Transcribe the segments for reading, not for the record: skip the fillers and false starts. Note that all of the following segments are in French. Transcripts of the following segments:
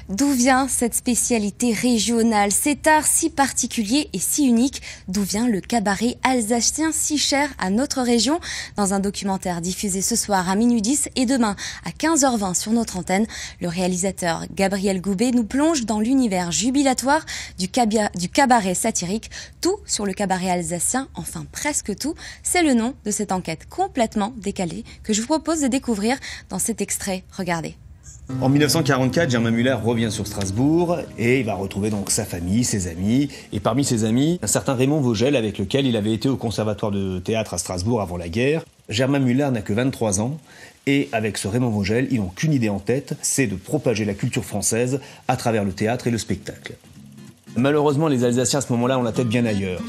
D'où vient cette spécialité régionale, cet art si particulier et si unique? D'où vient le cabaret alsacien si cher à notre région? Dans un documentaire diffusé ce soir à minuit 10 et demain à 15h20 sur notre antenne, le réalisateur Gabriel Goubet nous plonge dans l'univers jubilatoire du cabaret satirique. Tout sur le cabaret alsacien, enfin presque tout, c'est le nom de cette enquête complètement décalée que je vous propose de découvrir dans cet extrait. Regardez. En 1944, Germain Müller revient sur Strasbourg et il va retrouver donc sa famille, ses amis. Et parmi ses amis, un certain Raymond Vogel avec lequel il avait été au conservatoire de théâtre à Strasbourg avant la guerre. Germain Müller n'a que 23 ans et avec ce Raymond Vogel, ils n'ont qu'une idée en tête, c'est de propager la culture française à travers le théâtre et le spectacle. Malheureusement, les Alsaciens à ce moment-là ont la tête bien ailleurs.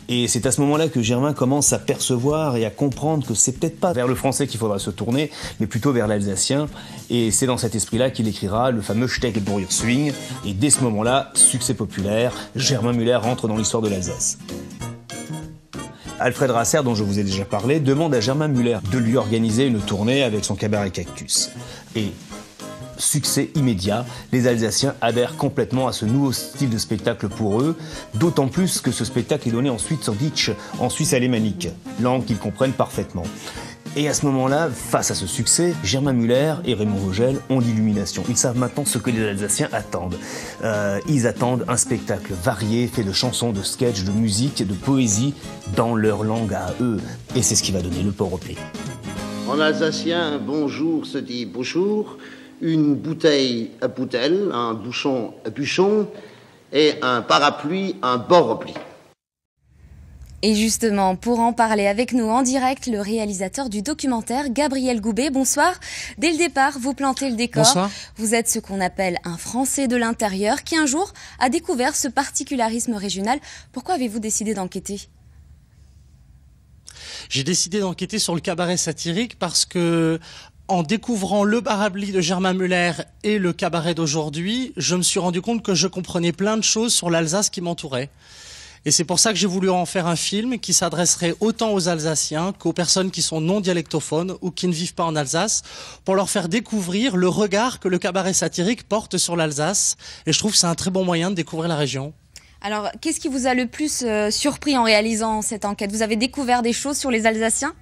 Et c'est à ce moment-là que Germain commence à percevoir et à comprendre que c'est peut-être pas vers le français qu'il faudra se tourner, mais plutôt vers l'alsacien. Et c'est dans cet esprit-là qu'il écrira le fameux Steck Bourrier Swing. Et dès ce moment-là, succès populaire, Germain Müller rentre dans l'histoire de l'Alsace. Alfred Rasser, dont je vous ai déjà parlé, demande à Germain Müller de lui organiser une tournée avec son cabaret Cactus. Et succès immédiat, les Alsaciens adhèrent complètement à ce nouveau style de spectacle pour eux, d'autant plus que ce spectacle est donné ensuite sur Ditch, en Suisse alémanique, langue qu'ils comprennent parfaitement. Et à ce moment-là, face à ce succès, Germain Müller et Raymond Vogel ont l'illumination. Ils savent maintenant ce que les Alsaciens attendent. Ils attendent un spectacle varié, fait de chansons, de sketchs, de musique, de poésie, dans leur langue à eux. Et c'est ce qui va donner le port au pays. En alsacien, bonjour se dit bouchour. Une bouteille à boutelle, un bouchon à bûchon et un parapluie, un bord-repli. Et justement, pour en parler avec nous en direct, le réalisateur du documentaire, Gabriel Goubet. Bonsoir. Dès le départ, vous plantez le décor. Bonsoir. Vous êtes ce qu'on appelle un Français de l'intérieur qui un jour a découvert ce particularisme régional. Pourquoi avez-vous décidé d'enquêter ? J'ai décidé d'enquêter sur le cabaret satirique parce que en découvrant le Barabli de Germain Müller et le cabaret d'aujourd'hui, je me suis rendu compte que je comprenais plein de choses sur l'Alsace qui m'entourait. Et c'est pour ça que j'ai voulu en faire un film qui s'adresserait autant aux Alsaciens qu'aux personnes qui sont non dialectophones ou qui ne vivent pas en Alsace, pour leur faire découvrir le regard que le cabaret satirique porte sur l'Alsace. Et je trouve que c'est un très bon moyen de découvrir la région. Alors, qu'est-ce qui vous a le plus surpris en réalisant cette enquête ? Vous avez découvert des choses sur les Alsaciens ?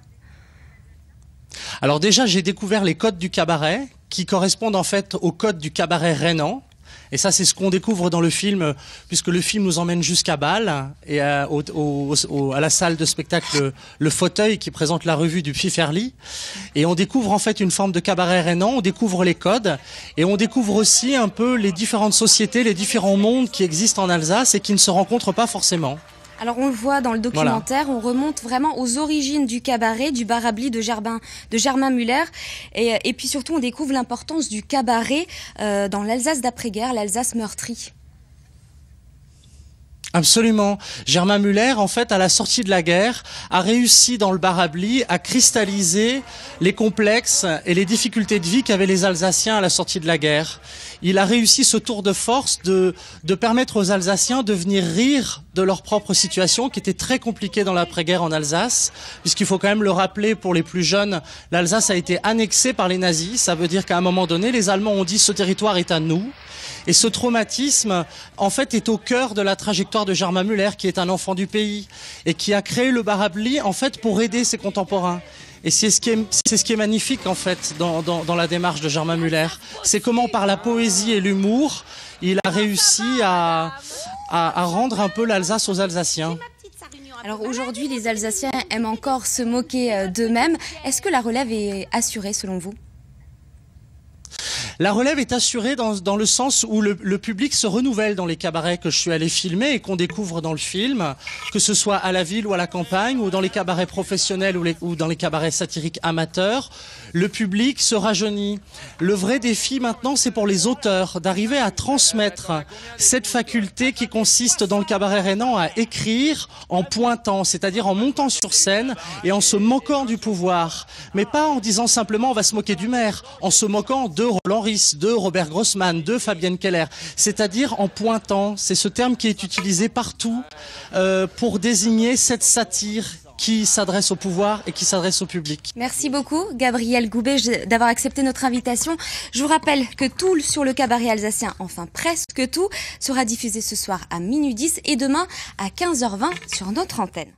Alors déjà, j'ai découvert les codes du cabaret qui correspondent en fait aux codes du cabaret rhénan. Et ça, c'est ce qu'on découvre dans le film, puisque le film nous emmène jusqu'à Bâle et à la salle de spectacle Le Fauteuil qui présente la revue du Pfifferli. Et on découvre en fait une forme de cabaret rhénan, on découvre les codes et on découvre aussi un peu les différentes sociétés, les différents mondes qui existent en Alsace et qui ne se rencontrent pas forcément. Alors on le voit dans le documentaire, voilà. On remonte vraiment aux origines du cabaret, du Barabli de Germain Müller. Et puis surtout, on découvre l'importance du cabaret dans l'Alsace d'après-guerre, l'Alsace meurtrie. Absolument. Germain Müller, en fait, à la sortie de la guerre, a réussi dans le Barabli à cristalliser les complexes et les difficultés de vie qu'avaient les Alsaciens à la sortie de la guerre. Il a réussi ce tour de force de permettre aux Alsaciens de venir rire de leur propre situation, qui était très compliquée dans l'après-guerre en Alsace, puisqu'il faut quand même le rappeler pour les plus jeunes, l'Alsace a été annexée par les nazis. Ça veut dire qu'à un moment donné, les Allemands ont dit « ce territoire est à nous ». Et ce traumatisme, en fait, est au cœur de la trajectoire de Germain Müller, qui est un enfant du pays et qui a créé le Barabli, en fait, pour aider ses contemporains. Et c'est ce qui est magnifique, en fait, dans la démarche de Germain Müller. C'est comment, par la poésie et l'humour, il a réussi à rendre un peu l'Alsace aux Alsaciens. Alors aujourd'hui, les Alsaciens aiment encore se moquer d'eux-mêmes. Est-ce que la relève est assurée, selon vous ? La relève est assurée dans le sens où le public se renouvelle dans les cabarets que je suis allé filmer et qu'on découvre dans le film, que ce soit à la ville ou à la campagne, ou dans les cabarets professionnels ou dans les cabarets satiriques amateurs. Le public se rajeunit. Le vrai défi maintenant, c'est pour les auteurs d'arriver à transmettre cette faculté qui consiste dans le cabaret rhénan à écrire en pointant, c'est-à-dire en montant sur scène et en se moquant du pouvoir. Mais pas en disant simplement on va se moquer du maire, en se moquant de Roland Ris, de Robert Grossman, de Fabienne Keller, c'est-à-dire en pointant. C'est ce terme qui est utilisé partout pour désigner cette satire qui s'adresse au pouvoir et qui s'adresse au public. Merci beaucoup, Gabriel Goubet, d'avoir accepté notre invitation. Je vous rappelle que tout sur le cabaret alsacien, enfin presque tout, sera diffusé ce soir à minuit 10 et demain à 15h20 sur notre antenne.